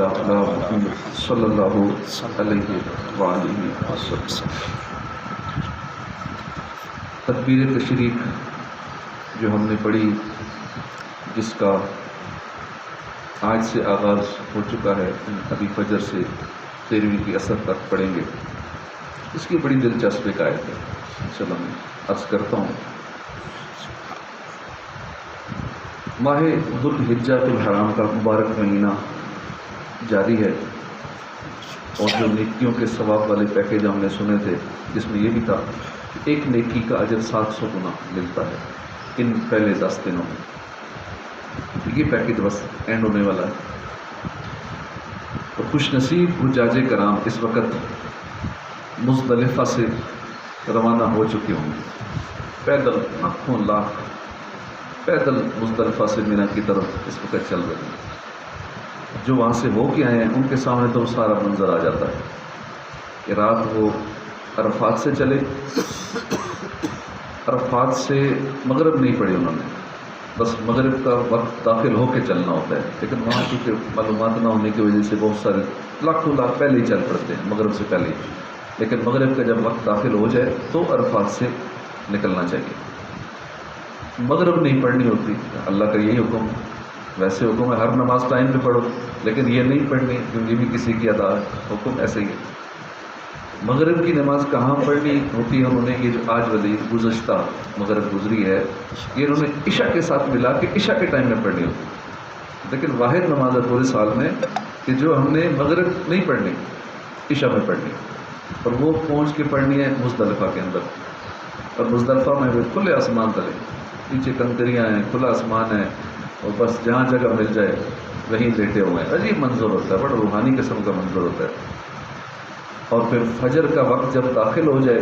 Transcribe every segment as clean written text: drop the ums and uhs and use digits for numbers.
علی محمد صلی اللہ علیہ وآلہ وسلم۔ تکبیر تشریق جو ہم نے پڑھی، جس کا آج سے آغاز ہو چکا ہے، ابھی فجر سے 13ویں کی عصر تک پڑھیں گے، اس کی بڑی دلچسپ ایک آیت ہے، چلو میں عرض کرتا ہوں۔ ماہ ذوالحجہ الحرام کا مبارک مہینہ جاری ہے، اور جو نیکیوں کے ثواب والے پیکیج ہم نے سنے تھے، جس میں یہ بھی تھا کہ ایک نیکی کا اجر 700 گنا ملتا ہے ان پہلے 10 دنوں میں۔ یہ پیکیج بس اینڈ ہونے والا ہے، تو خوش نصیب حجاج کرام اس وقت مزدلفہ سے روانہ ہو چکے ہوں گے، پیدل لاکھوں لاکھ پیدل مزدلفہ سے مینا کی طرف اس وقت چل رہے ہیں۔ جو وہاں سے ہو کے آئے ہیں ان کے سامنے تو سارا منظر آ جاتا ہے کہ رات وہ عرفات سے چلے، عرفات سے مغرب نہیں پڑھی انہوں نے، بس مغرب کا وقت داخل ہو کے چلنا ہوتا ہے، لیکن وہاں کیونکہ معلومات نہ ہونے کی وجہ سے بہت سارے لاکھوں لاکھ پہلے ہی چل پڑتے ہیں مغرب سے پہلے ہی، لیکن مغرب کا جب وقت داخل ہو جائے تو عرفات سے نکلنا چاہیے۔ مغرب نہیں پڑھنی ہوتی، اللہ کا یہی حکم، ویسے حکم ہے ہر نماز ٹائم پہ پڑھو، لیکن یہ نہیں پڑھنی کیونکہ یہ بھی کسی کی ادا ہے، حکم ایسے ہی ہے۔ مغرب کی نماز کہاں پڑھنی ہوتی ہے؟ انہوں نے یہ جو آج والی گزشتہ مغرب گزری ہے، یہ انہوں نے عشاء کے ساتھ ملا کے عشاء کے ٹائم میں پڑھنی ہوتی، لیکن واحد نماز ہے پورے سال میں کہ جو ہم نے مغرب نہیں پڑھنی، عشاء میں پڑھنی، اور وہ پہنچ کے پڑھنی ہے مزدلفہ کے اندر، اور مزدلفہ میں بھی کھلے آسمان تلے، پیچھے کنکریاں ہیں، کھلا آسمان ہے، اور بس جہاں جگہ مل جائے وہیں لیٹے ہوئے ہیں۔ عجیب منظر ہوتا ہے، بڑا روحانی قسم کا منظر ہوتا ہے۔ اور پھر فجر کا وقت جب داخل ہو جائے،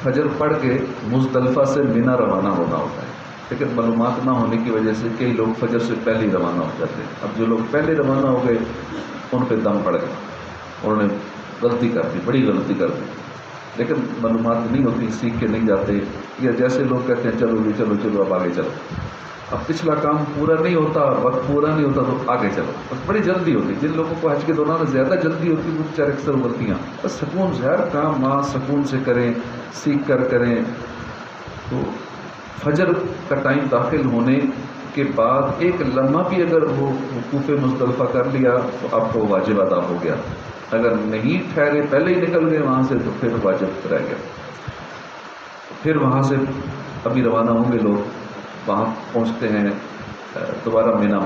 فجر پڑھ کے مزدلفہ سے مینا روانہ ہونا ہوتا ہے، لیکن معلومات نہ ہونے کی وجہ سے کئی لوگ فجر سے پہلے ہی روانہ ہو جاتے ہیں۔ اب جو لوگ پہلے روانہ ہو گئے ان پہ دم پڑ گیا، انہوں نے غلطی کر دی، بڑی غلطی کر دی، لیکن معلومات نہیں ہوتی، سیکھ کے نہیں جاتے، یا جیسے لوگ کہتے ہیں چلو جی چلو چلو اب آگے چلو، اب پچھلا کام پورا نہیں ہوتا، وقت پورا نہیں ہوتا تو آگے چلو، بس بڑی جلدی ہوتی۔ جن لوگوں کو حج کے دوران زیادہ جلدی ہوتی وہ بیچارے اکثر غلطیاں، بس سکون سے ہر کام وہاں سکون سے کریں، سیکھ کر کریں۔ تو فجر کا ٹائم داخل ہونے کے بعد ایک لمحہ بھی اگر وہ وقوف مزدلفہ کر لیا تو آپ کو واجب ادا ہو گیا، اگر نہیں ٹھہرے پہلے ہی نکل گئے وہاں سے تو پھر واجب رہ گیا۔ پھر وہاں سے ابھی روانہ ہوں گے لوگ، وہاں پہنچتے ہیں دوبارہ مینا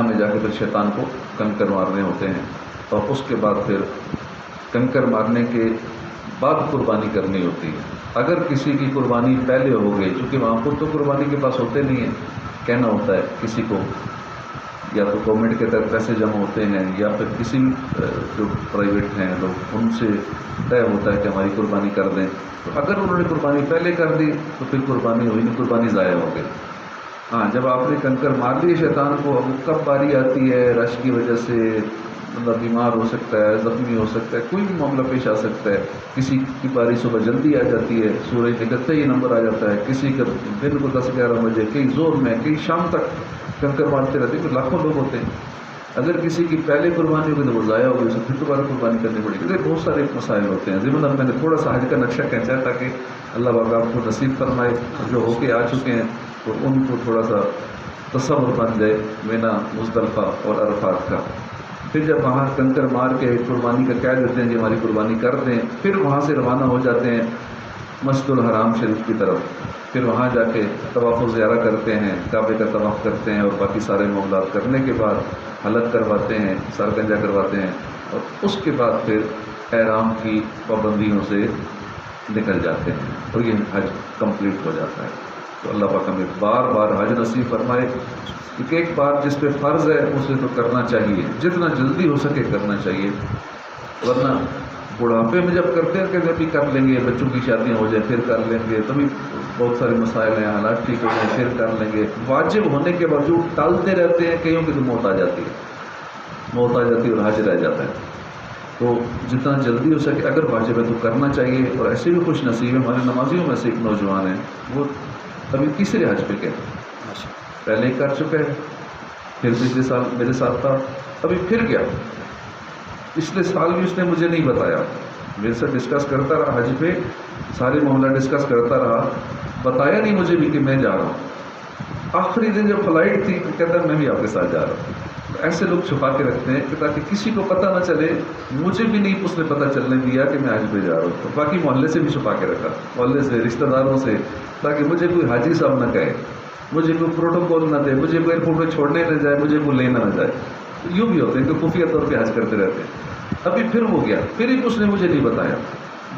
میں جا کے پھر شیطان کو کنکر مارنے ہوتے ہیں، اور اس کے بعد پھر کنکر مارنے کے بعد قربانی کرنی ہوتی ہے۔ اگر کسی کی قربانی پہلے ہو گئی، چونکہ وہاں پر تو قربانی کے پاس ہوتے نہیں ہیں، کہنا ہوتا ہے کسی کو، یا تو گورنمنٹ کے طرف پیسے جمع ہوتے ہیں، یا پھر کسی جو پرائیویٹ ہیں لوگ ان سے طے ہوتا ہے کہ ہماری قربانی کر دیں، تو اگر انہوں نے قربانی پہلے کر دی تو پھر قربانی ہوئی نہیں، قربانی ضائع ہو گئی۔ ہاں جب آپ نے کنکر مار لیے شیطان کو، اب کب باری آتی ہے، رش کی وجہ سے بندہ بیمار ہو سکتا ہے، زخمی ہو سکتا ہے، کوئی بھی معاملہ پیش آ سکتا ہے، کسی کی باری صبح جلدی آ جاتی ہے، سورج نکلتے ہی نمبر آ جاتا ہے، کسی کا دن کو 10-11 بجے، کئی زور میں، کئی شام تک کنکر مارتے رہتے ہیں، لاکھوں لوگ ہوتے ہیں۔ اگر کسی کی پہلے قربانی ہوگی تو وہ ضائع ہوگی، اسے پھر دوبارہ قربانی کرنی پڑے گی۔ بہت سارے مسائل ہوتے ہیں، ضمن میں نے تھوڑا سا حج کا نقشہ کھینچا ہے تاکہ اللہ پاک آپ کو نصیب فرمائے، جو ہو کے آ چکے ہیں تو ان کو تھوڑا سا تصور بن جائے مینا، مزدلفہ اور عرفات کا۔ پھر جب وہاں کنکر مار کے قربانی کا کہہ دیتے ہیں کہ ہماری قربانی کر دیں، پھر وہاں سے روانہ ہو جاتے ہیں مسجد الحرام شریف کی طرف، پھر وہاں جا کے طواف و زیارہ کرتے ہیں، کعبے کا طواف کرتے ہیں، اور باقی سارے معاملات کرنے کے بعد حلق کرواتے ہیں، سر گنجا کرواتے ہیں، اور اس کے بعد پھر احرام کی پابندیوں سے نکل جاتے ہیں، اور یہ حج کمپلیٹ ہو جاتا ہے۔ تو اللہ پاک ہمیں بار بار حج نصیب فرمائے، کیونکہ ایک بات جس پہ فرض ہے اسے تو کرنا چاہیے، جتنا جلدی ہو سکے کرنا چاہیے، ورنہ بڑھاپے میں جب کرتے ہیں کہ ابھی کر لیں گے، بچوں کی شادیاں ہو جائیں پھر کر لیں گے، تبھی بہت سارے مسائل ہیں، حالات ٹھیک ہو جائیں پھر کر لیں گے، واجب ہونے کے باوجود ٹالتے رہتے ہیں، کئیوں کی تو موت آ جاتی ہے اور حج رہ جاتا ہے۔ تو جتنا جلدی ہو سکے اگر واجب ہے تو کرنا چاہیے، اور ایسے بھی خوش نصیب ہے، ہمارے نمازیوں میں سے ایک نوجوان ہیں، وہ ابھی تیسرے حج پہ گئے، پہلے کر چکے ہیں، پھر پچھلے سال میرے ساتھ تھا، ابھی پھر گیا، پچھلے سال بھی اس نے مجھے نہیں بتایا، میرے ساتھ ڈسکس کرتا رہا حج پہ، سارے معاملہ ڈسکس کرتا رہا، بتایا نہیں مجھے بھی کہ میں جا رہا ہوں۔ آخری دن جب فلائٹ تھی کہتا ہے میں بھی آپ کے ساتھ جا رہا ہوں۔ ایسے لوگ چھپا کے رکھتے ہیں کہ تاکہ کسی کو پتہ نہ چلے، مجھے بھی نہیں اس نے پتہ چلنے دیا کہ میں حج پہ جا رہا ہوں، باقی محلے سے بھی چھپا کے رکھا، محلے سے، رشتہ داروں سے، تاکہ مجھے کوئی حاجی صاحب نہ کہے، مجھے کوئی پروٹوکول نہ دے، مجھے کوئی ایئرپورٹ میں چھوڑنے نہ جائے، مجھے کوئی لینا نہ جائے۔ یوں بھی ہوتے ہیں کہ خفیہ طور پہ حج کرتے رہتے ہیں۔ ابھی پھر وہ گیا، پھر ہی اس نے مجھے نہیں بتایا،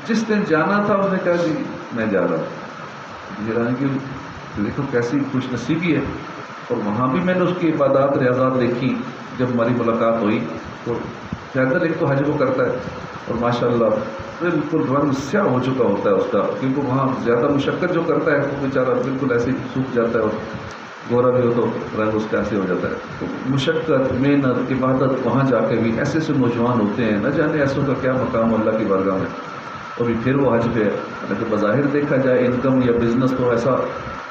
جس دن جانا تھا اس نے کہا جی میں جا رہا ہوں۔ یہ رہا کہ دیکھو کیسی خوش نصیبی ہے۔ اور وہاں بھی میں نے اس کی عبادات ریاضات دیکھی، جب ہماری ملاقات ہوئی تو زیادہ ایک تو حج وہ کرتا ہے اور ماشاءاللہ بالکل رنگ سیاہ ہو چکا ہوتا ہے اس کا، کیونکہ وہاں زیادہ مشقت جو کرتا ہے وہ بیچارہ بالکل ایسے سوکھ جاتا ہے، اور گورا بھی ہو تو رنگ اس کا ایسے ہو جاتا ہے۔ تو مشقت، محنت، عبادت، وہاں جا کے بھی ایسے ایسے نوجوان ہوتے ہیں، نہ جانے ایسوں کا کیا مقام اللہ کی بارگاہ میں۔ اور پھر وہ حج پہ ہے، کہ بظاہر دیکھا جائے انکم یا بزنس تو ایسا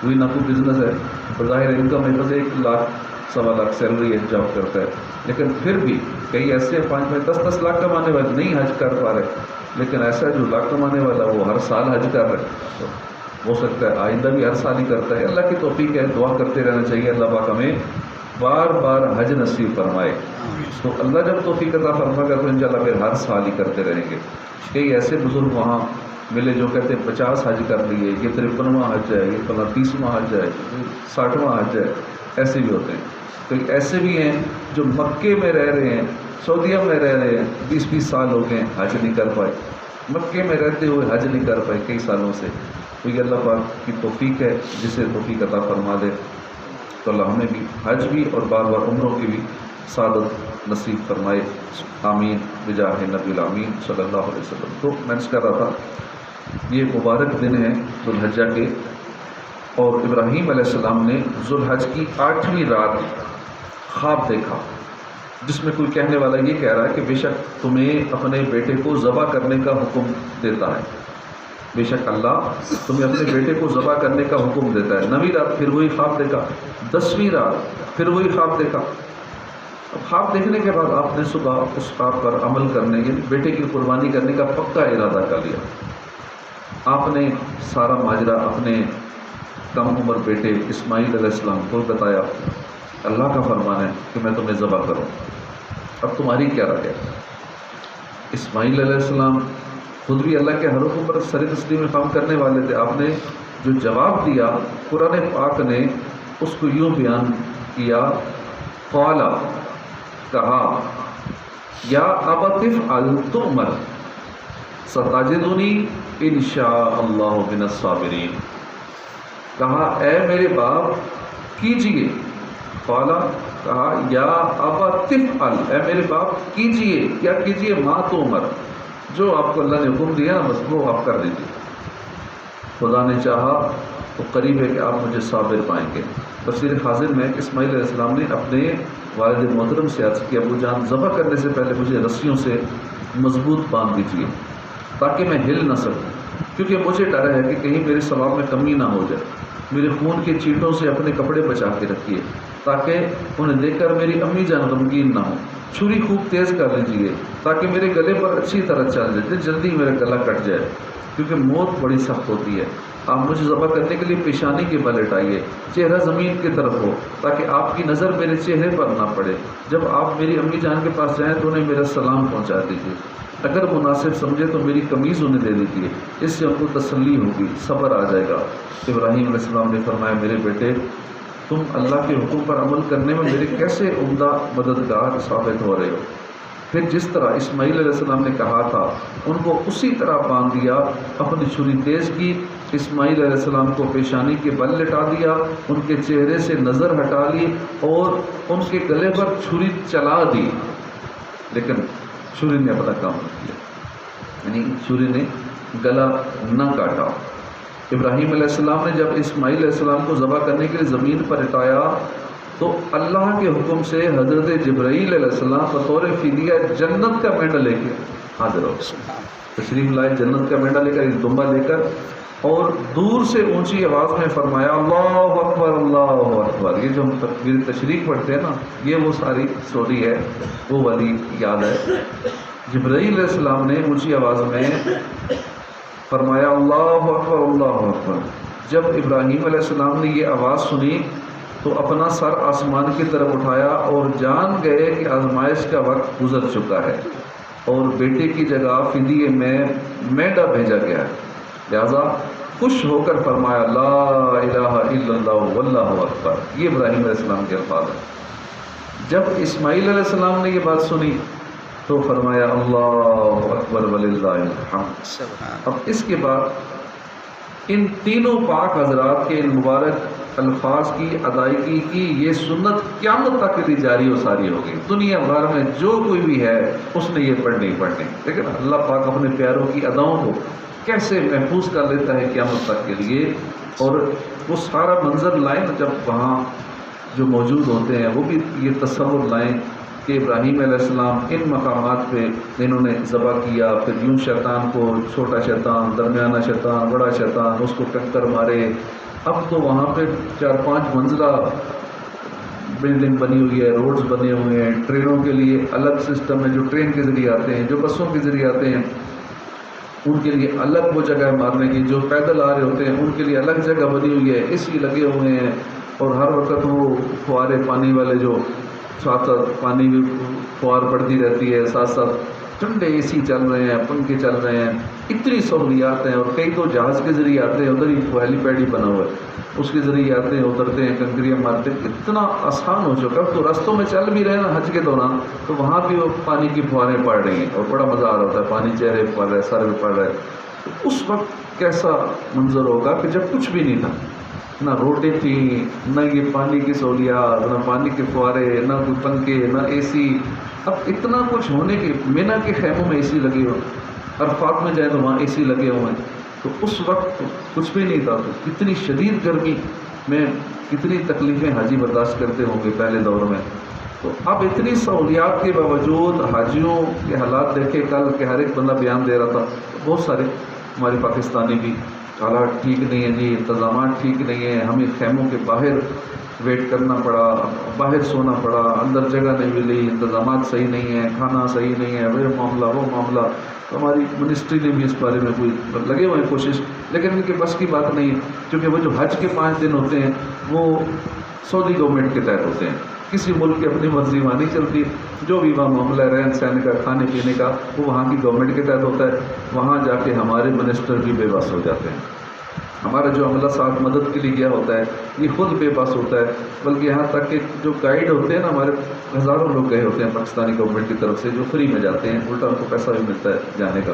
کوئی نہ کوئی بزنس ہے، بظاہر انکم ہے بس 1 لاکھ 1.25 لاکھ سیلری ہے، جاب کرتا ہے، لیکن پھر بھی کئی ایسے 5 10 لاکھ کمانے والے نہیں حج کر پا رہے، لیکن ایسا جو لاکھ کمانے والا وہ ہر سال حج کر رہے، تو ہو سکتا ہے آئندہ بھی ہر سال ہی کرتا ہے۔ اللہ کی توفیق ہے، دعا کرتے رہنا چاہیے اللہ پاک ہمیں بار بار حج نصیب فرمائے۔ تو اللہ جب توفیق عطا فرمائے گا تو انشاءاللہ پھر ہر سال ہی کرتے رہیں گے۔ کئی ایسے بزرگ وہاں ملے جو کہتے ہیں 50 حج کر لیے، یہ 53واں حج ہے، یہ 30واں حج ہے، 60واں حج ہے، ایسے بھی ہوتے ہیں۔ کئی ایسے بھی ہیں جو مکے میں رہ رہے ہیں، سعودیہ میں رہ رہے ہیں، 20 سال ہو گئے حج نہیں کر پائے، مکے میں رہتے ہوئے حج نہیں کر پائے کئی سالوں سے۔ تو یہ اللہ پاک کی توفیق ہے، جسے توفیق عطا فرما دے تو اللہ ہمیں بھی حج بھی اور بار بار عمروں کی بھی سعادت نصیب فرمائے، آمین بجاہ نبی الامین صلی اللہ علیہ وسلم۔ تو میں کہہ رہا تھا یہ مبارک دن ہے ذو الحجہ کے، اور ابراہیم علیہ السلام نے ذو الحج کی 8ویں رات خواب دیکھا، جس میں کوئی کہنے والا یہ کہہ رہا ہے کہ بے شک تمہیں اپنے بیٹے کو ذبح کرنے کا حکم دیتا ہے، بے شک اللہ تمہیں اپنے بیٹے کو ذبح کرنے کا حکم دیتا ہے۔ 9ویں رات پھر وہی خواب دیکھا، 10ویں رات پھر وہی خواب دیکھا۔ اب خواب دیکھنے کے بعد آپ نے صبح اس خواب پر عمل کرنے، یعنی بیٹے کی قربانی کرنے کا پکا ارادہ کر لیا۔ آپ نے سارا ماجرا اپنے کم عمر بیٹے اسماعیل علیہ السلام کو بتایا، اللہ کا فرمان ہے کہ میں تمہیں ذبح کروں، اب تمہاری کیا رائے ہے؟ اسماعیل علیہ السلام خود بھی اللہ کے حکم پر سر تسلیم میں کام کرنے والے تھے۔ آپ نے جو جواب دیا قرآن پاک نے اس کو یوں بیان کیا، قالا کہا، یا ابت افعل تؤمر ستجدنی انشاء اللہ من الصابرین، کہا اے میرے باپ کیجئے، قالا کہا یا ابت افعل، اے میرے باپ کیجئے، کیا کیجئے؟ ما تؤمر، جو آپ کو اللہ نے حکم دیا بس وہ آپ کر دیجیے، خدا نے چاہا تو قریب ہے کہ آپ مجھے صابر پائیں گے۔ تفسیر حاضر میں اسماعیل علیہ السلام نے اپنے والد محترم سے عرض کیا، ابو جان ذبح کرنے سے پہلے مجھے رسیوں سے مضبوط باندھ دیجیے تاکہ میں ہل نہ سکوں، کیونکہ مجھے ڈر ہے کہ کہیں میرے ثواب میں کمی نہ ہو جائے۔ میرے خون کے چیٹوں سے اپنے کپڑے بچا کے رکھیے تاکہ انہیں دیکھ کر میری امی جان غمگین نہ ہو۔ چھری خوب تیز کر لیجیے تاکہ میرے گلے پر اچھی طرح چل جائے، جلدی میرا گلا کٹ جائے، کیونکہ موت بڑی سخت ہوتی ہے۔ آپ مجھے ذبح کرنے کے لیے پیشانی کے بل اٹھائیے، چہرہ زمین کی طرف ہو تاکہ آپ کی نظر میرے چہرے پر نہ پڑے۔ جب آپ میری امی جان کے پاس جائیں تو انہیں میرا سلام پہنچا دیجیے، اگر مناسب سمجھے تو میری قمیض انہیں دے دیجیے، اس سے ان کو تسلی ہوگی، صبر آ جائے گا۔ ابراہیم علیہ السلام نے فرمایا، میرے بیٹے تم اللہ کے حکم پر عمل کرنے میں میرے کیسے عمدہ مددگار ثابت ہو رہے ہو۔ پھر جس طرح اسماعیل علیہ السلام نے کہا تھا ان کو اسی طرح باندھ دیا، اپنی چھری تیز کی، اسماعیل علیہ السلام کو پیشانی کے بل لٹا دیا، ان کے چہرے سے نظر ہٹا لی اور ان کے گلے پر چھری چلا دی، لیکن چھری نے اپنا کام نہ کیا، یعنی چھری نے گلا نہ کاٹا۔ ابراہیم علیہ السلام نے جب اسماعیل علیہ السلام کو ذبح کرنے کے لیے زمین پر اٹھایا تو اللہ کے حکم سے حضرت جبرائیل علیہ السلام بطور فدیہ جنت کا مینڈا لے کے حاضر ہو، تشریف لائے، جنت کا مینڈا لے کر، دمبا لے کر اور دور سے اونچی آواز میں فرمایا اللہ اکبر اللہ اکبر. یہ جو ہم تکبیر تشریق پڑھتے ہیں نا، یہ وہ ساری اسٹوری ہے، وہ والی یاد ہے. جبرائیل علیہ السلام نے اونچی آواز میں فرمایا اللہ اکبر اللہ اکبر. جب ابراہیم علیہ السلام نے یہ آواز سنی تو اپنا سر آسمان کی طرف اٹھایا اور جان گئے کہ آزمائش کا وقت گزر چکا ہے اور بیٹے کی جگہ فدیے میں مینڈا بھیجا گیا ہے. لہذا خوش ہو کر فرمایا لا الہ الا اللہ واللہ اکبر. یہ ابراہیم علیہ السلام کے الفاظ ہیں. جب اسماعیل علیہ السلام نے یہ بات سنی تو فرمایا اللہ اکبر وللہ الحمد. اب اس کے بعد ان تینوں پاک حضرات کے ان مبارک الفاظ کی ادائیگی کی یہ سنت قیامت تک کے لیے جاری و ساری ہوگی. دنیا بھر میں جو کوئی بھی ہے اس نے یہ پڑھنی پڑھنی. لیکن اللہ پاک اپنے پیاروں کی اداؤں کو کیسے محفوظ کر لیتا ہے قیامت تک کے لیے. اور وہ سارا منظر لائیں جب وہاں جو موجود ہوتے ہیں وہ بھی یہ تصور لائیں کہ ابراہیم علیہ السلام ان مقامات پہ انہوں نے ذبح کیا، پھر یوں شیطان کو، چھوٹا شیطان، درمیانہ شیطان، بڑا شیطان، اس کو ٹکر مارے. اب تو وہاں پہ 4-5 منزلہ بلڈنگ بنی ہوئی ہے، روڈز بنے ہوئے ہیں، ٹرینوں کے لیے الگ سسٹم ہے، جو ٹرین کے ذریعے آتے ہیں، جو بسوں کے ذریعے آتے ہیں ان کے لیے الگ وہ جگہ مارنے کی، جو پیدل آ رہے ہوتے ہیں ان کے لیے الگ جگہ بنی ہوئی ہے، اے سی لگے ہوئے ہیں. اور ہر وقت وہ فوارے پانی والے جو ساتھ ساتھ پانی بھی فوار پڑتی رہتی ہے، ساتھ ساتھ ٹھنڈے اے سی چل رہے ہیں، پنکھے چل رہے ہیں، اتنی سہولیات ہیں. اور کئی تو جہاز کے ذریعے آتے ہیں، ادھر ہی ہیلی پیڈ ہی بنا ہوا ہے، اس کے ذریعے آتے ہیں، اترتے ہیں، کنکریاں مارتے ہیں. اتنا آسان ہو چکا. تو رستوں میں چل بھی رہے نا حج کے دوران تو وہاں بھی وہ پانی کی فواریں پڑ رہی ہیں اور بڑا مزہ آ رہا ہوتا ہے، پانی چہرے پہ پڑ رہا ہے، سر پہ پڑ رہا ہے. تو اس وقت کیسا منظر ہوگا کہ جب کچھ بھی نہیں تھا، نہ روڈیں تھیں، نہ یہ پانی کی سہولیات، نہ پانی کے فوارے، نہ کوئی پنکھے، نہ اے سی. اب اتنا کچھ ہونے کے مینا کے خیموں میں اے سی لگے ہوئے، عرفات میں جائیں تو وہاں اے سی لگے ہوئے ہیں. تو اس وقت کچھ بھی نہیں تھا. تو اتنی شدید گرمی میں کتنی تکلیفیں حاجی برداشت کرتے ہوں گے پہلے دور میں. تو اب اتنی سہولیات کے باوجود حاجیوں کے حالات دیکھے کل کہ ہر ایک بندہ بیان دے رہا تھا. بہت سارے ہمارے پاکستانی بھی حالات ٹھیک نہیں ہیں جی، انتظامات ٹھیک نہیں ہیں، ہمیں خیموں کے باہر ویٹ کرنا پڑا، باہر سونا پڑا، اندر جگہ نہیں ملی، انتظامات صحیح نہیں ہیں، کھانا صحیح نہیں ہے، وہ معاملہ وہ معاملہ. تو ہماری منسٹری نے بھی اس بارے میں کوئی لگے ہوئے ہیں کوشش، لیکن ان کے بس کی بات نہیں. کیونکہ وہ جو حج کے 5 دن ہوتے ہیں وہ سعودی گورنمنٹ کے تحت ہوتے ہیں. کسی ملک کی اپنی مرضی وہاں نہیں چلتی. جو بھی وہاں معاملہ ہے رہن سہن کا، کھانے پینے کا، وہ وہاں کی گورنمنٹ کے تحت ہوتا ہے. وہاں جا کے ہمارے منسٹر بھی بے بس ہو جاتے ہیں. ہمارا جو عملہ ساتھ مدد کے لیے گیا ہوتا ہے یہ خود بے بس ہوتا ہے. بلکہ یہاں تک کہ جو گائیڈ ہوتے ہیں نا، ہمارے ہزاروں لوگ گئے ہوتے ہیں پاکستانی گورنمنٹ کی طرف سے، جو فری میں جاتے ہیں، الٹا ان کو پیسہ بھی ملتا ہے جانے کا.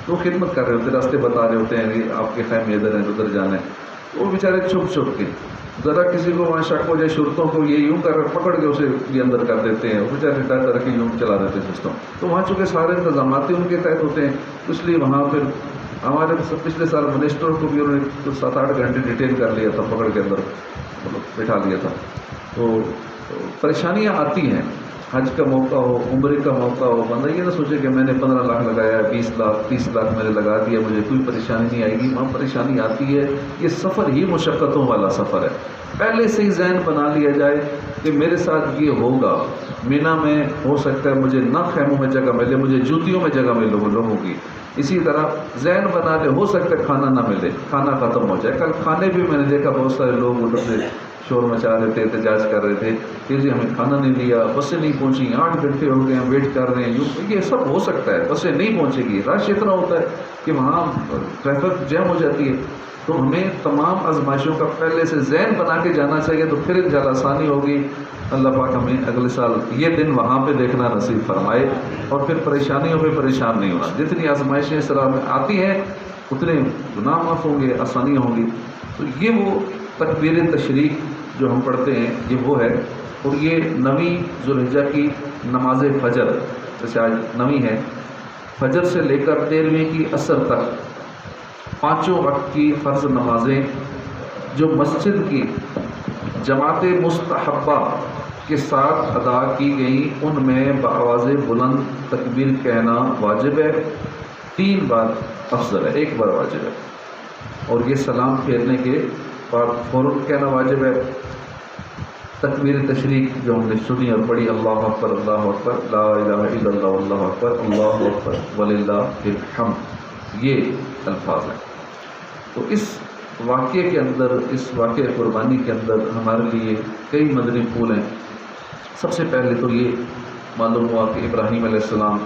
تو خدمت کر رہے ہوتے ہیں، راستے بتا رہے ہوتے ہیں کہ آپ کے خیمے ادھر ہیں ادھر جانا ہے. وہ بیچارے چھپ چھپ کے، ذرا کسی کو وہاں شک ہو جائے شرطوں کو، یہ یوں کر پکڑ کے اسے یہ اندر کر دیتے ہیں. وہ بیچارے طرح کے یوں چلا دیتے ہیں سسٹم. تو وہاں چونکہ سارے انتظامات ان کے تحت ہوتے ہیں، اس لیے وہاں پھر ہمارے پچھلے سال منسٹروں کو بھی انہوں نے 7-8 گھنٹے ڈیٹین کر لیا تھا، پکڑ کے اندر بٹھا لیا تھا. تو پریشانیاں آتی ہیں. حج کا موقع ہو، عمرے کا موقع ہو، بندہ یہ نہ سوچے کہ میں نے 15 لاکھ لگایا ہے، 20 لاکھ 30 لاکھ میں نے لگا دیا، مجھے کوئی پریشانی نہیں آئے گی. وہاں پریشانی آتی ہے. یہ سفر ہی مشقتوں والا سفر ہے. پہلے سے ہی ذہن بنا لیا جائے کہ میرے ساتھ یہ ہوگا. مینا میں ہو سکتا ہے مجھے نہ خیموں میں جگہ ملے، مجھے جوتیوں میں جگہ ملے لوگوں کی. اسی طرح ذہن بنا لے، ہو سکتا ہے کھانا نہ ملے، کھانا ختم ہو جائے. کل کھانے بھی میں نے دیکھا بہت سارے لوگ ادھر سے شور مچا رہے تھے، احتجاج کر رہے تھے کہ جی ہمیں کھانا نہیں دیا، بسیں نہیں پہنچی، 8 گھنٹے ہو گئے ہیں ویٹ کر رہے ہیں. یہ سب ہو سکتا ہے. بسیں نہیں پہنچے گی، رش اتنا ہوتا ہے کہ وہاں ٹریفک جیم ہو جاتی ہے. تو ہمیں تمام آزمائشوں کا پہلے سے ذہن بنا کے جانا چاہیے. تو پھر انشاءاللہ آسانی ہوگی. اللہ پاک ہمیں اگلے سال یہ دن وہاں پہ دیکھنا نصیب فرمائے اور پھر پریشانیوں پہ پریشان نہیں ہونا. جتنی آزمائشیں اس طرح میں آتی ہیں اتنے گناہ معاف ہوں گے، آسانیاں ہوں گی. تو یہ وہ تکبیر تشریق جو ہم پڑھتے ہیں یہ وہ ہے. اور یہ 9ویں ذوالحجہ کی نماز فجر، جیسے آج 9ویں ہے، فجر سے لے کر 13ویں کی عصر تک 5 وقت کی فرض نمازیں جو مسجد کی جماعت مستحبہ کے ساتھ ادا کی گئیں، ان میں بآواز بلند تکبیر کہنا واجب ہے. 3 بار افضل ہے، 1 بار واجب ہے. اور یہ سلام پھیرنے کے بعد فوراً کہنا واجب ہے تکبیر تشریق جو ہم نے سنی اور پڑھی، اللہ اکبر لا الہ الا اللہ اللہ اکبر اللہ اکبر وللہ الحمد، یہ الفاظ ہیں۔ تو اس واقعے کے اندر، اس واقعہ قربانی کے اندر ہمارے لیے کئی مدنی پھول ہیں۔ سب سے پہلے تو یہ معلوم ہوا کہ ابراہیم علیہ السلام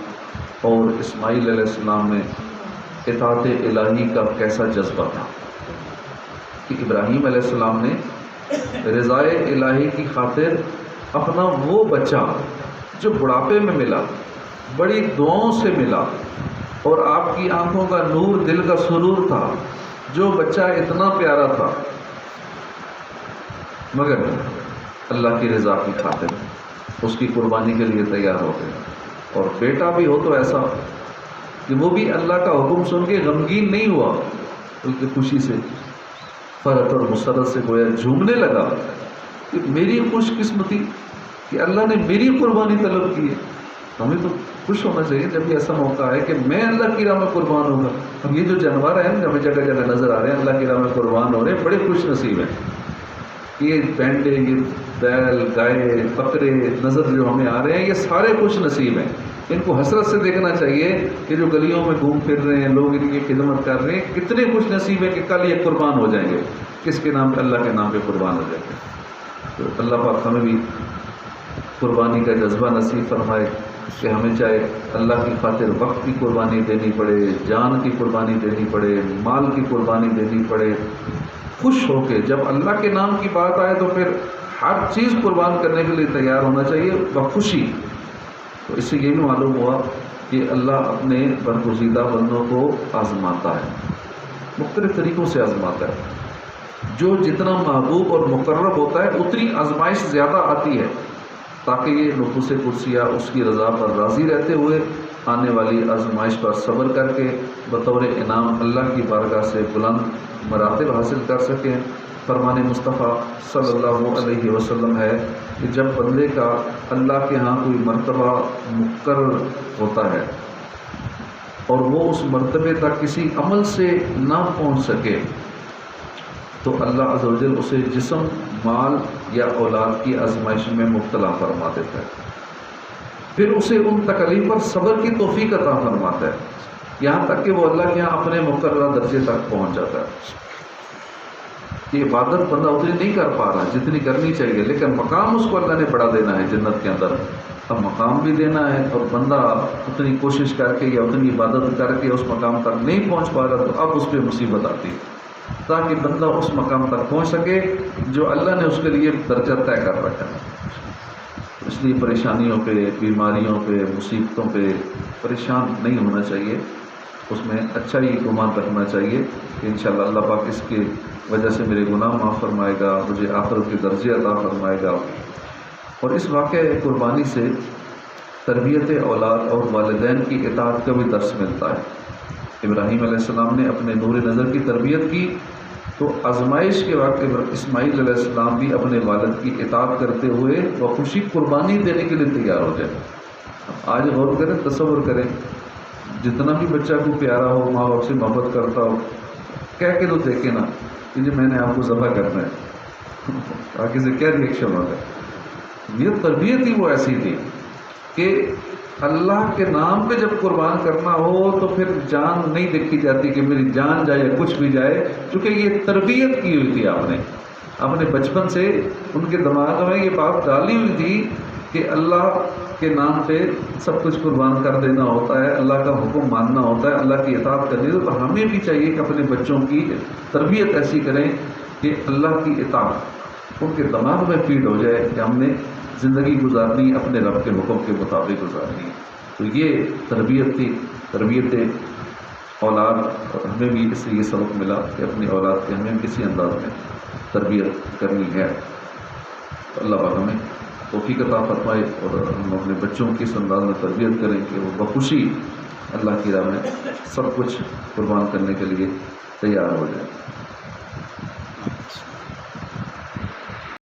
اور اسماعیل علیہ السلام میں اطاعت الہی کا کیسا جذبہ تھا، کہ ابراہیم علیہ السلام نے رضائے الہی کی خاطر اپنا وہ بچہ جو بڑھاپے میں ملا، بڑی دعاؤں سے ملا اور آپ کی آنکھوں کا نور، دل کا سرور تھا، جو بچہ اتنا پیارا تھا، مگر اللہ کی رضا کی خاطر اس کی قربانی کے لیے تیار ہو گئے۔ اور بیٹا بھی ہو تو ایسا کہ وہ بھی اللہ کا حکم سن کے غمگین نہیں ہوا، بلکہ خوشی سے، فرحت اور مسرت سے گویا جھومنے لگا کہ میری خوش قسمتی کہ اللہ نے میری قربانی طلب کی ہے۔ ہمیں تو خوش ہونا چاہیے جب بھی ایسا موقع ہے کہ میں اللہ کی راہ میں قربان ہوں گا۔ اب یہ جو جانور ہیں ہمیں جگہ جگہ نظر آ رہے ہیں اللہ کی راہ میں قربان ہو رہے ہیں، بڑے خوش نصیب ہیں۔ یہ بینڈے، یہ بیل، گائے، بکرے نظر جو ہمیں آ رہے ہیں، یہ سارے خوش نصیب ہیں۔ ان کو حسرت سے دیکھنا چاہیے کہ جو گلیوں میں گھوم پھر رہے ہیں لوگ، ان کی خدمت کر رہے ہیں، کتنے خوش نصیب ہیں کہ کل یہ قربان ہو جائیں گے۔ کس کے نام پہ؟ اللہ کے نام پہ قربان ہو جائیں گے۔ تو اللہ پاک ہمیں بھی قربانی کا جذبہ نصیب فرمائے کہ ہمیں چاہے اللہ کی خاطر وقت کی قربانی دینی پڑے، جان کی قربانی دینی پڑے، مال کی قربانی دینی پڑے، خوش ہو کے جب اللہ کے نام کی بات آئے تو پھر ہر چیز قربان کرنے کے لیے تیار ہونا چاہیے بخوشی۔ تو اس سے یہ بھی معلوم ہوا کہ اللہ اپنے برگزیدہ بندوں کو آزماتا ہے، مختلف طریقوں سے آزماتا ہے۔ جو جتنا محبوب اور مقرب ہوتا ہے اتنی آزمائش زیادہ آتی ہے، تاکہ یہ نفوس قدسیہ اس کی رضا پر راضی رہتے ہوئے آنے والی آزمائش پر صبر کر کے بطور انعام اللہ کی بارگاہ سے بلند مراتب حاصل کر سکیں۔ فرمان مصطفیٰ صلی اللہ علیہ وسلم ہے کہ جب بندے کا اللہ کے ہاں کوئی مرتبہ مقرر ہوتا ہے اور وہ اس مرتبے تک کسی عمل سے نہ پہنچ سکے تو اللہ عز و جل اسے جسم، مال یا اولاد کی آزمائش میں مبتلا فرما دیتا ہے، پھر اسے ان تکلیف پر صبر کی توفیق عطا فرماتا ہے، یہاں تک کہ وہ اللہ کے یہاں اپنے مقررہ درجے تک پہنچ جاتا ہے۔ یہ عبادت بندہ اتنی نہیں کر پا رہا جتنی کرنی چاہیے، لیکن مقام اس کو اللہ نے بڑا دینا ہے جنت کے اندر۔ اب مقام بھی دینا ہے اور بندہ اتنی کوشش کر کے یا اتنی عبادت کر کے اس مقام تک نہیں پہنچ پا رہا تو اب اس پہ مصیبت آتی ہے، تاکہ بندہ اس مقام تک پہنچ سکے جو اللہ نے اس کے لیے درجہ طے کر رکھا ہے۔ اس لیے پریشانیوں پہ، بیماریوں پہ، مصیبتوں پہ پریشان نہیں ہونا چاہیے، اس میں اچھا ہی گمان رکھنا چاہیے کہ انشاءاللہ اللہ پاک اس کی وجہ سے میرے گناہ معاف فرمائے گا، مجھے آخرت کے درجے عطا فرمائے گا۔ اور اس واقعہ قربانی سے تربیت اولاد اور والدین کی اطاعت کا بھی درس ملتا ہے۔ ابراہیم علیہ السلام نے اپنے نور نظر کی تربیت کی تو آزمائش کے وقت اسماعیل علیہ السلام بھی اپنے والد کی اطاعت کرتے ہوئے بخوشی قربانی دینے کے لیے تیار ہو جائے۔ آج غور کریں، تصور کریں، جتنا بھی بچہ کو پیارا ہو، ماں باپ سے محبت کرتا ہو، کہہ کے تو دیکھیں نا کہ جی میں نے آپ کو ذبح کرنا ہے، آگے سے کیا ریئیکشن ہوگا؟ یہ تربیت ہی وہ ایسی تھی کہ اللہ کے نام پہ جب قربان کرنا ہو تو پھر جان نہیں دیکھی جاتی کہ میری جان جائے یا کچھ بھی جائے، کیونکہ یہ تربیت کی ہوئی تھی آپ نے اپنے بچپن سے، ان کے دماغ میں یہ بات ڈالی ہوئی تھی کہ اللہ کے نام پہ سب کچھ قربان کر دینا ہوتا ہے، اللہ کا حکم ماننا ہوتا ہے، اللہ کی اطاعت کرنی ہے۔ تو ہمیں بھی چاہیے کہ اپنے بچوں کی تربیت ایسی کریں کہ اللہ کی اطاعت ان کے دماغ میں فیڈ ہو جائے کہ ہم نے زندگی گزارنی اپنے رب کے حکم کے مطابق گزارنی ہے۔ تو یہ تربیت تھی، تربیت اولاد، اور ہمیں بھی اس سے یہ سبق ملا کہ اپنی اولاد کی ہمیں کسی انداز میں تربیت کرنی ہے۔ تو اللہ پاک ہمیں توفیق عطا فرمائے اور ہم اپنے بچوں کی اس انداز میں تربیت کریں کہ وہ بخوشی اللہ کی راہ میں سب کچھ قربان کرنے کے لیے تیار ہو جائے۔